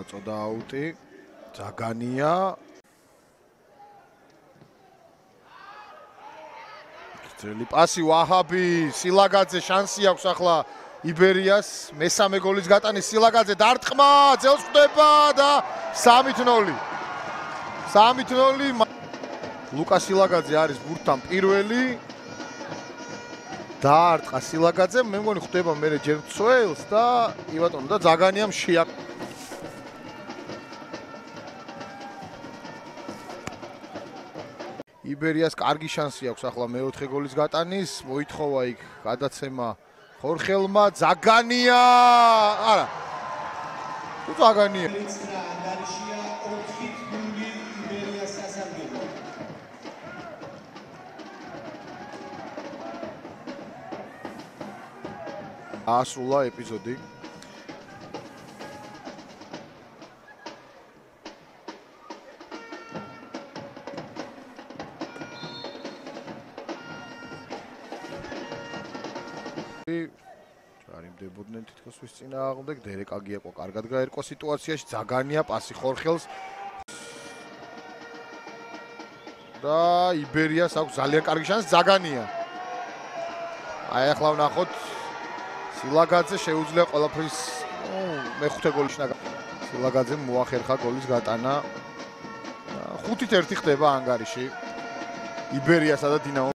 მოწოდა აუტი. ზაგანია. ძველი პასი ვაჰაბი, სილაგაძე შანსი აქვს ახლა იბერიას მესამე გოლის გატანის სილაგაძე დარტყმა, ძელს ხვდება და 3-0. 3-0. ლუკა სილაგაძე არის ბურთთან პირველი. დაარტყა სილაგაძე, მე მგონი ხვდება მერე ჯერ მცველს და კი ბატონო და ზაგანიამ იბერიას კარგი შანსი აქვს ახლა მეოთხე გოლის გატანის, მოითხოვა იქ გადაცემა ხორხელმა, ზაგანია, არა. თუ ზაგანია. ასრულა ეპიზოდი. ჯარიმდებოდნენ თითქოს ვის წინააღმდეგ, დერეკ აგიაკო კარგად გაერკვა სიტუაციაში, ზაგანია პასი ხორხელს და იბერიას აქვს ძალიან კარგი შანსი, ზაგანია. აი ახლა ვნახოთ სილაგაძე შეუძლია ყველაფრის მეხუთე გოლი შნა. სილაგაძემ მოახერხა გოლის გატანა. 5-1 ხდება ანგარიში იბერიასა და დინამო